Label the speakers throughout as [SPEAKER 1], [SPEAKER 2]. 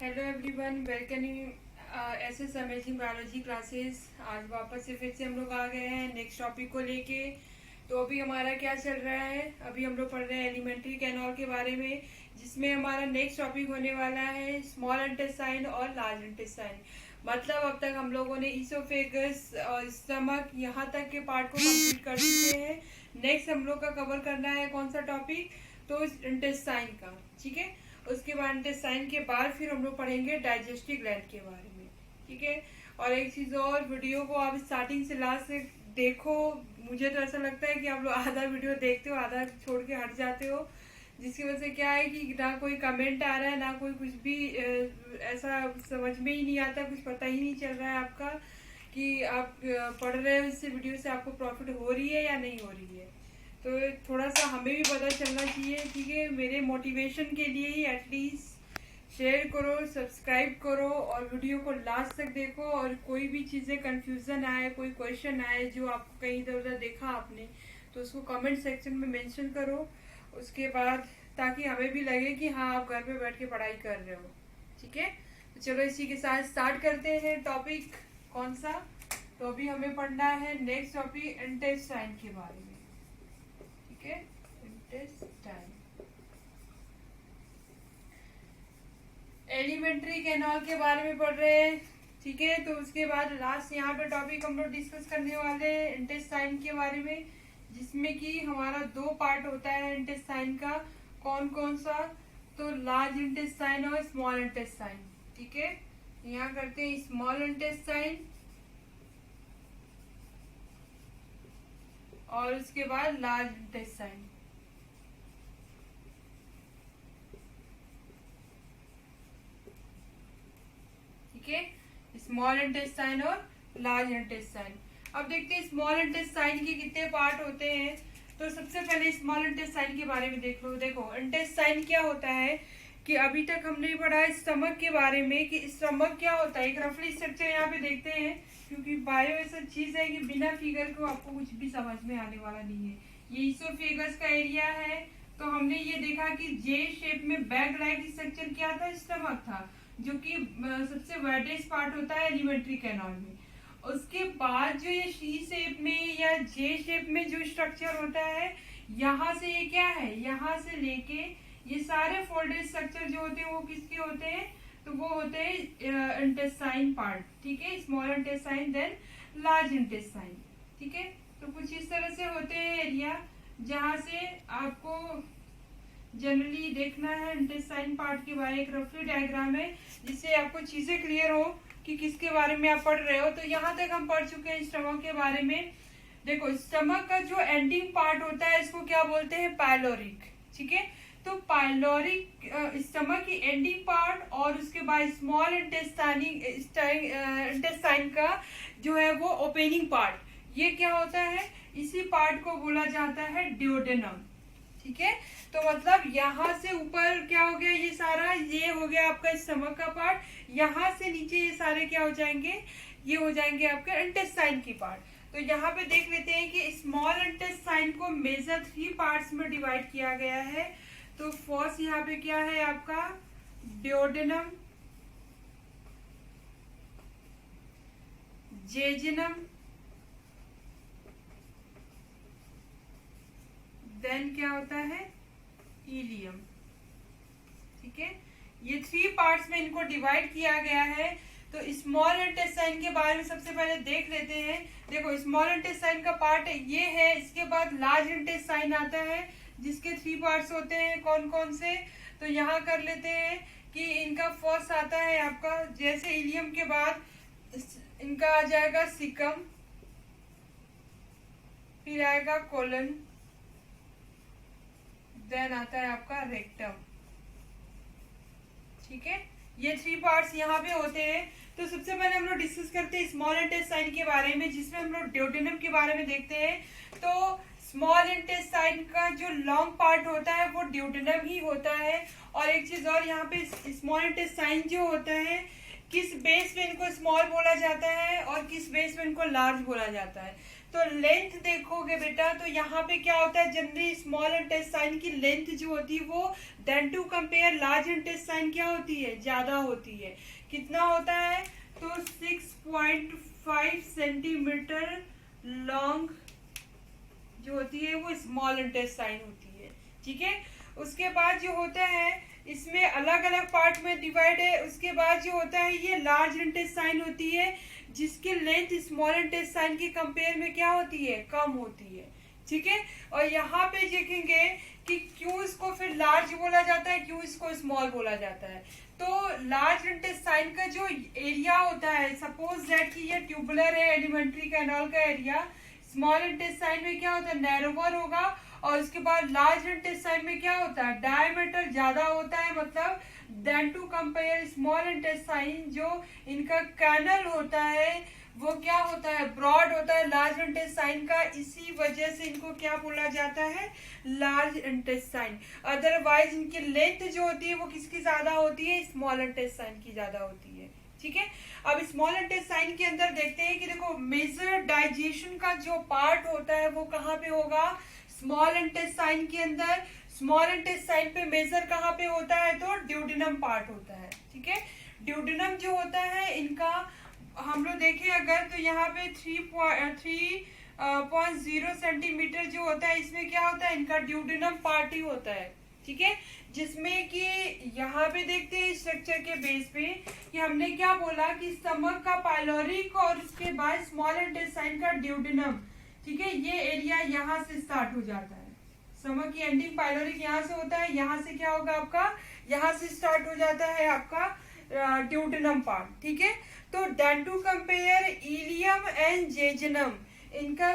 [SPEAKER 1] Hello everyone, welcome SS amazing biology classes. आज वापस से फिर से हम लोग आ गए हैं नेक्स्ट टॉपिक को लेके। तो अभी हमारा क्या चल रहा है, अभी हम लोग पढ़ रहे हैं एलिमेंट्री कैनॉल के बारे में, जिसमें हमारा नेक्स्ट टॉपिक होने वाला है स्मॉल इंटेस्टाइन और लार्ज इंटेस्टाइन। मतलब अब तक हम लोगों ने ईसोफेगस और स्टमक यहाँ तक के पार्ट को कंप्लीट कर चुके हैं। नेक्स्ट हम लोग का कवर करना है कौन सा टॉपिक, तो इंटेस्टाइन का। ठीक है, उसके बाद इंटेस्टाइन के बाद फिर हम लोग पढ़ेंगे डाइजेस्टिव ग्लैंड के बारे में। ठीक है, और एक चीज और, वीडियो को आप स्टार्टिंग से लास्ट तक देखो। मुझे तो ऐसा लगता है कि आप लोग आधा वीडियो देखते हो, आधा छोड़ के हट जाते हो, जिसकी वजह से क्या है कि ना कोई कमेंट आ रहा है, ना कोई कुछ भी ऐसा समझ में ही नहीं आता, कुछ पता ही नहीं चल रहा है आपका कि आप पढ़ रहे हो, इससे वीडियो से आपको प्रॉफिट हो रही है या नहीं हो रही है। तो थोड़ा सा हमें भी पता चलना चाहिए। ठीक है, मेरे मोटिवेशन के लिए ही एटलीस्ट शेयर करो, सब्सक्राइब करो और वीडियो को लास्ट तक देखो। और कोई भी चीज़ें कंफ्यूजन आए, कोई क्वेश्चन आए जो आपको कहीं इधर उधर देखा आपने, तो उसको कमेंट सेक्शन में मेंशन करो। उसके बाद ताकि हमें भी लगे कि हाँ, आप घर पे बैठ के पढ़ाई कर रहे हो। ठीक है, तो चलो इसी के साथ स्टार्ट करते हैं। टॉपिक कौन सा, तो अभी हमें पढ़ना है नेक्स्ट टॉपिक इंटेस्टाइन के बारे में। ठीक है, इंटेस्टाइन एलिमेंट्री कैनॉल के बारे में पढ़ रहे हैं। ठीक है, तो उसके बाद लास्ट यहाँ पे टॉपिक हम लोग डिस्कस करने वाले हैं इंटेस्टाइन के बारे में, जिसमें कि हमारा दो पार्ट होता है इंटेस्टाइन का। कौन कौन सा, तो लार्ज इंटेस्टाइन और स्मॉल इंटेस्टाइन। ठीक है, यहाँ करते हैं स्मॉल इंटेस्टाइन और उसके बाद लार्ज इंटेस्टाइन। ठीक है, स्मॉल इंटेस्टाइन और लार्ज इंटेस्टाइन। अब देखते हैं स्मॉल इंटेस्टाइन के कितने पार्ट होते हैं। तो सबसे पहले स्मॉल इंटेस्टाइन के बारे में देख लो। देखो, इंटेस्टाइन क्या होता है कि अभी तक हमने पढ़ा स्टमक के बारे में कि स्टमक क्या होता है। एक रफली स्ट्रक्चर यहाँ पे देखते हैं, क्योंकि बायो ऐसा चीज है कि बिना फिगर को आपको कुछ भी समझ में आने वाला नहीं है। ये ईसोफेगस का एरिया है, तो हमने ये देखा कि जे शेप में बैग लाइक स्ट्रक्चर क्या था, स्टमक था, जो कि सबसे वाइडेस्ट पार्ट होता है एलिमेंट्री कैनॉल में। उसके बाद जो ये सी शेप में या जे शेप में जो स्ट्रक्चर होता है, यहाँ से ये क्या है, यहाँ से लेके ये सारे फोल्डेड स्ट्रक्चर जो होते हैं वो किसके होते हैं, तो वो होते हैं इंटेस्टाइन पार्ट। ठीक है, small intestine then large intestine. ठीक है, तो कुछ इस तरह से होते हैं एरिया, जहाँ से आपको जनरली देखना है इंटेस्टाइन पार्ट के बारे में। एक रफली डायग्राम है जिससे आपको चीजें क्लियर हो कि किसके बारे में आप पढ़ रहे हो। तो यहाँ तक हम पढ़ चुके हैं स्टमक के बारे में। देखो, स्टमक का जो एंडिंग पार्ट होता है इसको क्या बोलते हैं, पाइलोरिक। ठीक है, तो पाइलोरिक स्टमक की एंडिंग पार्ट और उसके बाद स्मॉल इंटेस्टाइन का जो है वो ओपनिंग पार्ट, ये क्या होता है, इसी पार्ट को बोला जाता है ड्यूडेनम। ठीक है, तो मतलब यहाँ से ऊपर क्या हो गया, ये सारा ये हो गया आपका स्टमक का पार्ट। यहाँ से नीचे ये सारे क्या हो जाएंगे, ये हो जाएंगे आपके इंटेस्टाइन की पार्ट। तो यहाँ पे देख लेते हैं कि स्मॉल इंटेस्टाइन को मेजर 3 पार्ट्स में डिवाइड किया गया है। तो फर्स्ट यहाँ पे क्या है आपका ड्यूडेनम, जेजिनम, देन क्या होता है इलियम। ठीक है, ये 3 पार्ट्स में इनको डिवाइड किया गया है। तो स्मॉल इंटेस्टाइन के बारे में सबसे पहले देख लेते हैं। देखो, स्मॉल इंटेस्टाइन का पार्ट ये है, इसके बाद लार्ज इंटेस्टाइन आता है जिसके 3 पार्ट्स होते हैं। कौन कौन से, तो यहाँ कर लेते हैं कि इनका फर्स्ट आता है आपका, जैसे इलियम के बाद इनका आ जाएगा सिकम, फिर आएगा कोलन, देन आता है आपका रेक्टम। ठीक है, ये 3 पार्ट्स यहाँ पे होते हैं। तो सबसे पहले हम लोग डिस्कस करते हैं स्मॉल इंटेस्टाइन के बारे में, जिसमें हम लोग ड्यूडेनम के बारे में देखते हैं। तो स्मॉल इंटेस्टाइन का जो लॉन्ग पार्ट होता है वो ड्यूडेनम ही होता है। और एक चीज और, यहाँ पे स्मॉल इंटेस्टाइन जो होता है, किस बेस पे इनको स्मॉल बोला जाता है और किस बेस पे इनको लार्ज बोला जाता है। तो लेंथ देखोगे बेटा तो यहाँ पे क्या होता है, जनरली स्मॉल इंटेस्टाइन की लेंथ जो होती है वो than to compare large intestine क्या होती है, ज्यादा होती है। कितना होता है, तो 6.5 सेंटीमीटर लॉन्ग जो होती है वो स्मॉल इंटेस्टाइन होती है। ठीक है, उसके बाद जो होता है इसमें अलग अलग पार्ट में डिवाइड है। उसके बाद जो होता है ये लार्ज इंटेस्टाइन होती है जिसकी लेंथ स्मॉल इंटेस्टाइन के कंपेयर में क्या होती है, कम होती है। ठीक है, और यहाँ पे देखेंगे कि क्यों इसको फिर लार्ज बोला जाता है, क्यों इसको स्मॉल बोला जाता है। तो लार्ज इंटेस्टाइन का जो एरिया होता है, सपोज दैट कि ये ट्यूबुलर है, एलिमेंट्री कैनाल का एरिया, स्मॉल इंटेस्टाइन में क्या होता है, नैरोवर होगा, और उसके बाद लार्ज इंटेस्टाइन में क्या होता है, डायमीटर ज्यादा होता है। मतलब than to compare small intestine जो इनका कैनल होता है वो क्या होता है, ब्रॉड होता है लार्ज इंटेस्टाइन का, इसी वजह से इनको क्या बोला जाता है, लार्ज इंटेस्टाइन। अदरवाइज इनकी लेंथ जो होती है वो किसकी ज्यादा होती है, स्मॉल इंटेस्टाइन की ज्यादा होती है। ठीक है, अब स्मॉल इंटेस्टाइन के अंदर देखते हैं कि देखो मेजर डाइजेशन का जो पार्ट होता है वो कहाँ पे होगा, स्मॉल इंटेस्टाइन के अंदर। स्मॉल इंटेस्टाइन पे मेजर कहाँ पे होता है, तो ड्यूडेनम पार्ट होता है। ठीक है, ड्यूडेनम जो होता है इनका हम लोग देखें अगर तो यहाँ पे 3.0 सेंटीमीटर जो होता है इसमें क्या होता है, इनका ड्यूडेनम पार्ट ही होता है। ठीक है, जिसमें कि यहाँ पे देखते हैं स्ट्रक्चर के बेस पे कि हमने क्या बोला कि स्टमक का पाइलोरिक और उसके बाद स्मॉल इंटेस्टाइन का ड्यूडेनम। ठीक है, ये एरिया यहाँ से स्टार्ट हो जाता है, स्टमक की एंडिंग पाइलोरिक यहाँ से होता है, यहाँ से क्या होगा आपका, यहाँ से स्टार्ट हो जाता है आपका ड्यूडेनम पार्ट। ठीक है, तो then to compare ileum and jejunum, इनका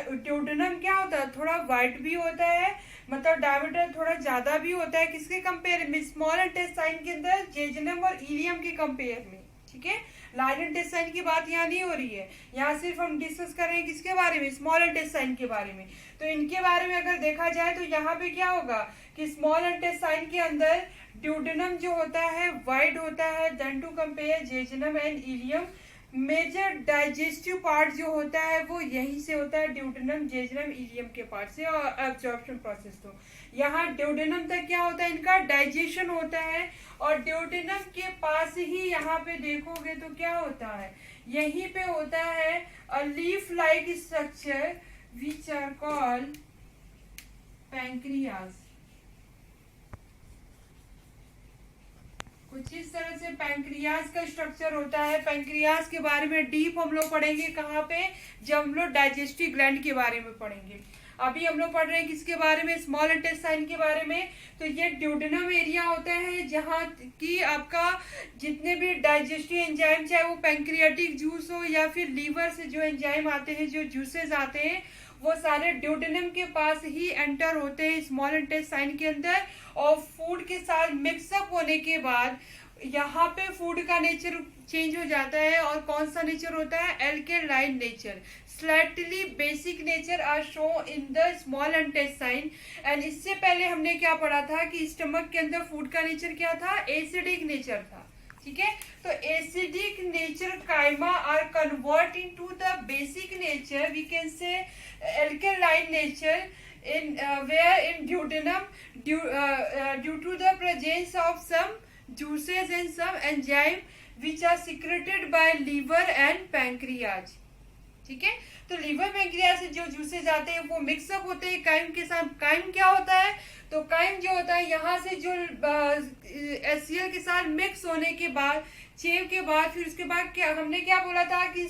[SPEAKER 1] ड्यूडेनम क्या होता है, थोड़ा वाइड भी होता है, मतलब डायमीटर थोड़ा ज्यादा भी होता है। किसके कंपेयर में, स्मॉल इंटेस्टाइन के अंदर जेजनम और इलियम के कंपेयर में। ठीक है, लार्ज इंटेस्टाइन की बात यहाँ नहीं हो रही है, यहाँ सिर्फ हम डिस्कस कर रहे हैं किसके बारे में, स्मॉल इंटेस्टाइन के बारे में। तो इनके बारे में अगर देखा जाए तो यहाँ पे क्या होगा कि स्मॉल इंटेस्टाइन के अंदर ड्यूडेनम जो होता है वाइड होता है, then to compare jejunum and ileum. Major digestive part जो होता है वो यहीं से होता है, ड्यूडेनम, जेजनम, इलियम के पार्ट से, और एब्जॉर्प्शन प्रोसेस। तो यहाँ ड्यूडेनम तक क्या होता है, इनका डाइजेशन होता है, और ड्यूडेनम के पास ही यहाँ पे देखोगे तो क्या होता है, यहीं पे होता है leaf like structure which are called pancreas. कुछ इस तरह से पैंक्रियाज का स्ट्रक्चर होता है। पैंक्रियाज के बारे में डीप हम लोग पढ़ेंगे कहाँ पे, जब हम लोग डाइजेस्टिव ग्लैंड के बारे में पढ़ेंगे। अभी हम लोग पढ़ रहे हैं किसके बारे में, स्मॉल इंटेस्टाइन के बारे में। तो ये ड्यूडेनम एरिया होता है जहाँ की आपका जितने भी डाइजेस्टिव एंजाइम, चाहे वो पैंक्रियाटिक जूस हो या फिर लीवर से जो एंजाइम आते हैं, जो जूसेस आते हैं, वो सारे ड्यूडेनम के पास ही एंटर होते हैं स्मॉल इंटेस्टाइन के अंदर, और फूड के साथ मिक्सअप होने के बाद यहाँ पे फूड का नेचर चेंज हो जाता है। और कौन सा नेचर होता है, alkaline nature, slightly basic nature are show in the small intestine. And इससे पहले हमने क्या पढ़ा था कि स्टमक के अंदर फूड का नेचर क्या था, एसिडिक नेचर था। ठीक है, तो acidic nature chyme are convert into the basic nature, we can say alkaline nature in where in duodenum due to the presence of some juices and some enzyme which are secreted by liver and pancreas। ठीक है, तो liver pancreas से जो juices आते हैं वो mix up होते हैं काइम के साथ। काइम क्या होता है, तो काइम जो होता है यहाँ से जो HCl के साथ मिक्स होने के बाद, चेव के बाद, फिर उसके बाद क्या हमने क्या बोला था कि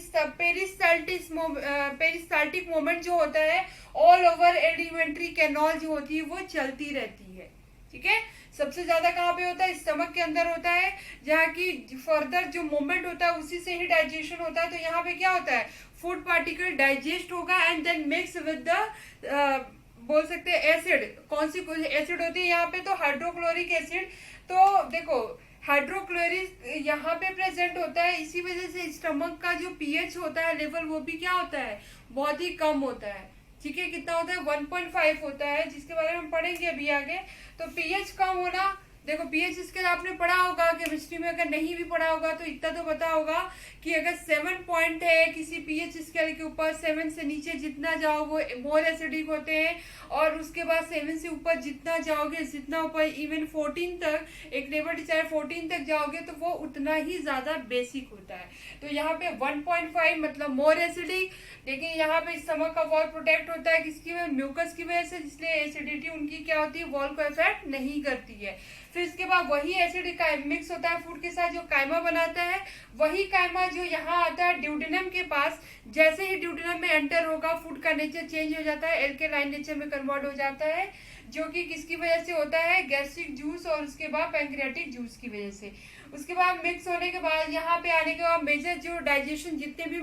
[SPEAKER 1] पेरिस्टाल्टिक मोमेंट जो होता है ऑल ओवर एलिमेंट्री कैनाल जो होती है वो चलती रहती है। ठीक है, सबसे ज्यादा कहाँ पे होता है, स्टमक के अंदर होता है, जहाँ की फर्दर जो मूवमेंट होता है उसी से ही डाइजेशन होता है। तो यहाँ पे क्या होता है, फूड पार्टिकल डाइजेस्ट होगा and then mix with the बोल सकते हैं एसिड। कौन सी एसिड होती है यहाँ पे, तो हाइड्रोक्लोरिक एसिड। तो देखो हाइड्रोक्लोरिक यहाँ पे प्रेजेंट होता है, इसी वजह से स्टमक का जो पीएच होता है लेवल वो भी क्या होता है, बहुत ही कम होता है। ठीक है, कितना होता है, 1.5 होता है, जिसके बारे में हम पढ़ेंगे अभी आगे। तो पीएच कम होना, देखो पीएच स्केल आपने पढ़ा होगा केमिस्ट्री में, अगर नहीं भी पढ़ा होगा तो इतना तो पता होगा कि अगर 7 पॉइंट है किसी पीएच स्केल के ऊपर, 7 से नीचे जितना जाओ वो मोर एसिडिक होते हैं, और उसके बाद 7 से ऊपर जितना जाओगे, जितना ऊपर इवन 14 तक, एक लेवल डिसाइड 14 तक जाओगे तो वो उतना ही ज्यादा बेसिक होता है। तो यहाँ पे 1.5 मतलब मोर एसिडिक, लेकिन यहाँ पे स्टमक का वॉल प्रोटेक्ट होता है किसकी वजह, म्यूकस की वजह से, जिसलिए एसिडिटी उनकी क्या होती है, वॉल को इफेक्ट नहीं करती है। फिर इसके बाद वही एसिड मिक्स होता है फूड के साथ जो कायमा बनाता है, वही कायमा जो यहाँ आता है ड्यूडेनम के पास, जैसे ही ड्यूडेनम में एंटर होगा फूड का नेचर चेंज हो जाता है, एल्केलाइन नेचर में कन्वर्ट हो जाता है, जो कि किसकी वजह से होता है, गैस्ट्रिक जूस और उसके बाद पैंक्रियाटिक जूस की वजह से। उसके बाद मिक्स होने के बाद यहाँ पे आने के बाद मेजर जो डाइजेशन जितने भी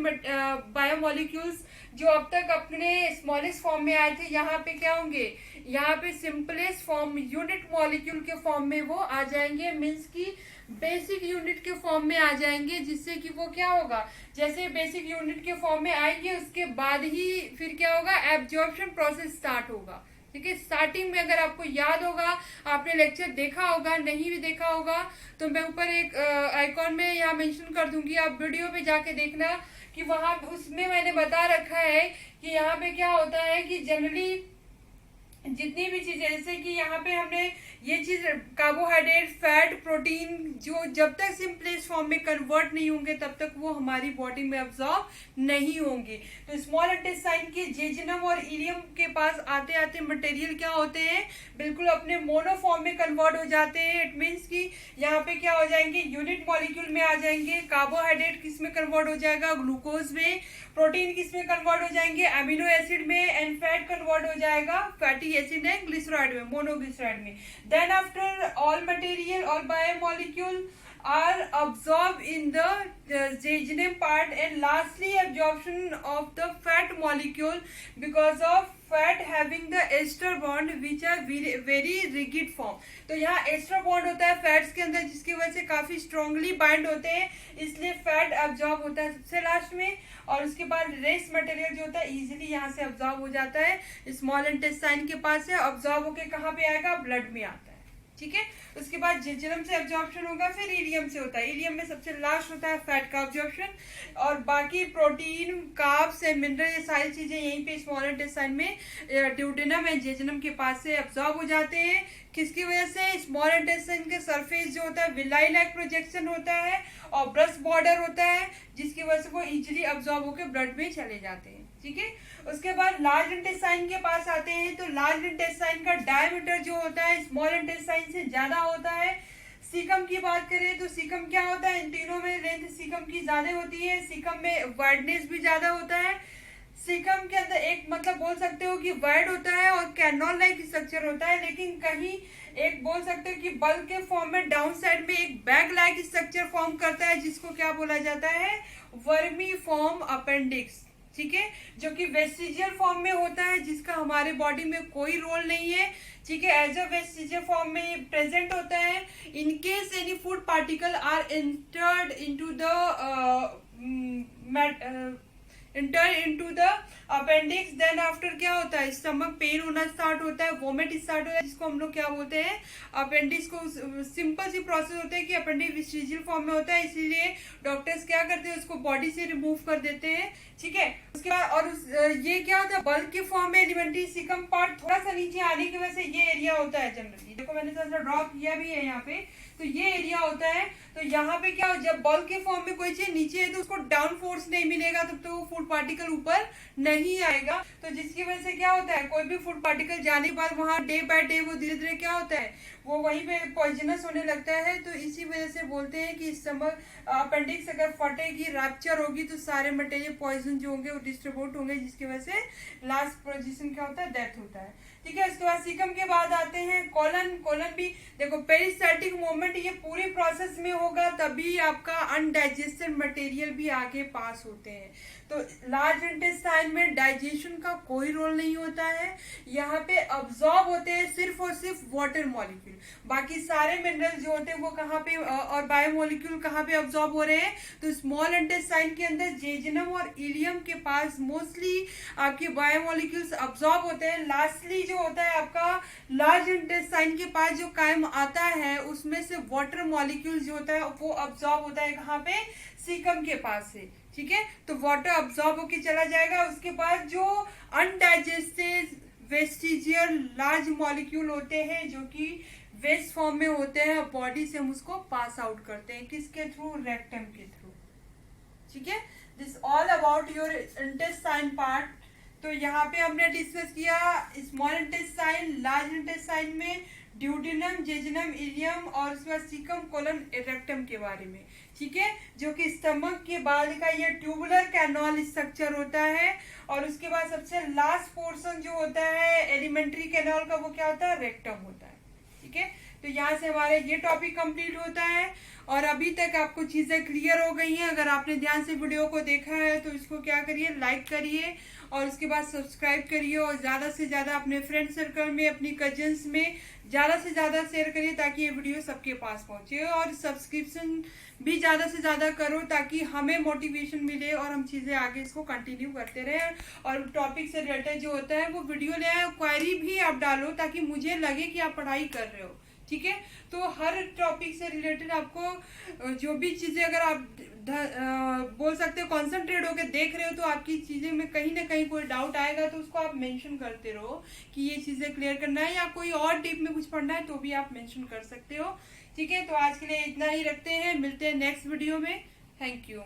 [SPEAKER 1] बायोमोलिक्यूल्स जो अब तक अपने स्मॉलेस्ट फॉर्म में आए थे, यहाँ पे क्या होंगे, यहाँ पे सिंपलेस्ट फॉर्म यूनिट मॉलिक्यूल के फॉर्म में वो आ जाएंगे, मीन्स की बेसिक यूनिट के फॉर्म में आ जाएंगे, जिससे कि वो क्या होगा, जैसे बेसिक यूनिट के फॉर्म में आएंगे उसके बाद ही फिर क्या होगा, एब्जॉर्प्शन प्रोसेस स्टार्ट होगा। ठीक है, स्टार्टिंग में अगर आपको याद होगा, आपने लेक्चर देखा होगा, नहीं भी देखा होगा तो मैं ऊपर एक आइकॉन में यहाँ मेंशन कर दूंगी, आप वीडियो पे जाके देखना कि वहां उसमें मैंने बता रखा है कि यहाँ पे क्या होता है कि जनरली जितनी भी चीजें, जैसे कि यहाँ पे हमने ये चीज कार्बोहाइड्रेट, फैट, प्रोटीन जो जब तक सिंपलेस्ट फॉर्म में कन्वर्ट नहीं होंगे तब तक वो हमारी बॉडी में अब्सॉर्ब नहीं होंगे। तो स्मॉल इंटेस्टाइन के जेजुनम और इलियम के पास आते आते मटेरियल क्या होते हैं, बिल्कुल अपने मोनो फॉर्म में कन्वर्ट हो जाते हैं। इट मीन्स कि यहाँ पे क्या हो जाएंगे, यूनिट मॉलिक्यूल में आ जाएंगे, कार्बोहाइड्रेट किस में कन्वर्ट हो जाएगा, ग्लूकोज में, प्रोटीन किस में कन्वर्ट हो जाएंगे, अमीनो एसिड में, एंड फैट कन्वर्ट हो जाएगा फैटी एसिड एंड ग्लिसराइड में, मोनोग्लिसराइड में। Then after all material, all biomolecule are absorbed in the jejunum part, and lastly absorption of the fat molecule because of fat having the ester bond which are very rigid form। तो यहाँ ester bond होता है fats के अंदर, जिसकी वजह से काफी स्ट्रांगली बाइंड होते हैं, इसलिए फैट अब्जॉर्ब होता है सबसे लास्ट में, और उसके बाद रेस्ट मटेरियल जो होता है इजीली यहाँ से अब्जॉर्ब हो जाता है, स्मॉल इंटेस्टाइन के पास से अब्जॉर्ब होके कहाँ पे आएगा, ब्लड में आता है। ठीक है, उसके बाद जेजुनम से अब्जॉर्प्शन होगा, फिर इलियम से होता है, इलियम में सबसे लास्ट होता है फैट का अब्जॉर्प्शन, और बाकी प्रोटीन, कार्ब्स एंड मिनरल ये सारी चीजें यहीं पे स्मॉल इंटेस्टाइन में ड्यूडेनम एंड जेजुनम के पास से अब्जॉर्ब हो जाते हैं। किसकी वजह से, स्मॉल इंटेस्टाइन के सरफेस जो होता है विलाई लाइक प्रोजेक्शन होता है और ब्रश बॉर्डर होता है, जिसकी वजह से वो इजीली अब्जॉर्ब होकर ब्लड में चले जाते हैं। ठीक है, उसके बाद लार्ज इंटेस्टाइन के पास आते हैं, तो लार्ज इंटेस्टाइन का डायमीटर जो होता है स्मॉल इंटेस्टाइन से ज्यादा होता है। सीकम की बात करें तो सीकम क्या होता है, इन तीनों में लेंथ सीकम की ज्यादा होती है, सीकम में वाइडनेस भी ज्यादा होता है। सीकम के अंदर एक मतलब बोल सकते हो कि वाइड होता है और कैनॉल लाइक स्ट्रक्चर होता है, लेकिन कहीं एक बोल सकते हो कि बल्ब के फॉर्म में डाउन साइड में एक बैग लाइक स्ट्रक्चर फॉर्म करता है, जिसको क्या बोला जाता है, वर्मी फॉर्म अपेंडिक्स। ठीक है, जो कि वेस्टिजियल फॉर्म में होता है, जिसका हमारे बॉडी में कोई रोल नहीं है। ठीक है, एज अ वेस्टिजियल फॉर्म में प्रेजेंट होता है। In case any food particle are entered into the appendix, then after क्या होता है, स्टमक पेन होना स्टार्ट होता है, वोमिट स्टार्ट होता है, जिसको हम लोग क्या बोलते हैं, अपेंडिक्स को। सिंपल सी प्रोसेस होता है कि अपेंडिक्स वेस्टिजियल फॉर्म में होता है, इसीलिए डॉक्टर्स क्या करते हैं, उसको बॉडी से रिमूव कर देते हैं। ठीक है, उसके बाद और ये क्या होता है, बल्ब के फॉर्म में एलिमेंट्री सीकम पार्ट थोड़ा सा नीचे आने की वजह से ये एरिया होता है जनरली। देखो मैंने थोड़ा सा ड्रॉ किया भी है यहाँ पे, तो ये एरिया होता है। तो यहाँ पे क्या हो, जब बल्ब के फॉर्म में कोई चीज नीचे है तो उसको डाउन फोर्स नहीं मिलेगा, तब तो वो फूड पार्टिकल ऊपर नहीं आएगा। तो जिसकी वजह से क्या होता है, कोई भी फूड पार्टिकल जाने के बाद वहां डे बाय डे वो धीरे धीरे क्या होता है, वो वहीं पे पॉइजनस होने लगता है। तो इसी वजह से बोलते हैं कि स्टमक अपेंडिक्स अगर फटेगी, रैप्चर होगी, तो सारे मटेरियल पॉइजन जो होंगे वो डिस्ट्रीब्यूट होंगे, जिसकी वजह से लास्ट पोजीशन क्या होता है, डेथ होता है। ठीक है, उसके बाद सीकम के बाद आते हैं कोलन। कोलन भी देखो पेरिस्टाल्टिक मूवमेंट ये पूरी प्रोसेस में होगा, तभी आपका अनडाइजेस्टेड मटेरियल भी आगे पास होते हैं। तो लार्ज इंटेस्टाइन में डाइजेशन का कोई रोल नहीं होता है, यहाँ पे अब्सॉर्ब होते हैं सिर्फ और सिर्फ वाटर मॉलिक्यूल। बाकी सारे मिनरल्स जो होते हैं वो कहाँ पे और बायोमोलिक्यूल कहाँ पे अब्सॉर्ब हो रहे हैं, तो स्मॉल इंटेस्टाइन के अंदर जेजुनम और इलियम के पास मोस्टली आपके बायोमोलिक्यूल्स अब्सॉर्ब होते हैं। लास्टली जो होता है आपका लार्ज इंटेस्टाइन के पास जो कायम आता है उसमें से वाटर मॉलिक्यूल जो होता है वो अब्सॉर्ब होता है कहाँ पे, सीकम के पास से। ठीक है, तो वाटर अब्सॉर्ब होके चला जाएगा। उसके बाद जो अनडाइजेस्टेड वेस्टिजियल लार्ज मॉलिक्यूल होते हैं जो कि वेस्ट फॉर्म में होते हैं, बॉडी से हम उसको पास आउट करते हैं, किसके थ्रू, रेक्टम के थ्रू। ठीक है, this all about your intestine part. तो यहाँ पे हमने डिस्कस किया स्मॉल इंटेस्टाइन, लार्ज इंटेस्टाइन में ड्यूडेनम, जेजुनम, इलियम और उसके बाद सीकम, कोलन, रेक्टम के बारे में। ठीक है, जो कि स्टमक के बाद का ये ट्यूबुलर कैनॉल स्ट्रक्चर होता है। और उसके बाद सबसे लास्ट पोर्शन जो होता है एलिमेंट्री कैनॉल का, वो क्या होता है, रेक्टम होता है। ठीक है, तो यहाँ से हमारे ये टॉपिक कंप्लीट होता है। और अभी तक आपको चीजें क्लियर हो गई हैं। अगर आपने ध्यान से वीडियो को देखा है तो इसको क्या करिए, लाइक करिए और उसके बाद सब्सक्राइब करिए और ज्यादा से ज्यादा अपने फ्रेंड सर्कल में, अपनी कजिन्स में ज्यादा से ज्यादा शेयर करिए ताकि ये वीडियो सबके पास पहुंचे। और सब्सक्रिप्शन भी ज्यादा से ज्यादा करो ताकि हमें मोटिवेशन मिले और हम चीजें आगे इसको कंटिन्यू करते रहें। और टॉपिक से रिलेटेड जो होता है वो वीडियो ले आए, क्वेरी भी आप डालो ताकि मुझे लगे कि आप पढ़ाई कर रहे हो। ठीक है, तो हर टॉपिक से रिलेटेड आपको जो भी चीजें अगर आप बोल सकते हो कॉन्सेंट्रेट होकर देख रहे हो तो आपकी चीजें में कहीं ना कहीं कोई डाउट आएगा तो उसको आप मेंशन करते रहो कि ये चीजें क्लियर करना है, या कोई और डीप में कुछ पढ़ना है तो भी आप मेंशन कर सकते हो। ठीक है, तो आज के लिए इतना ही रखते हैं, मिलते हैं नेक्स्ट वीडियो में। Thank you.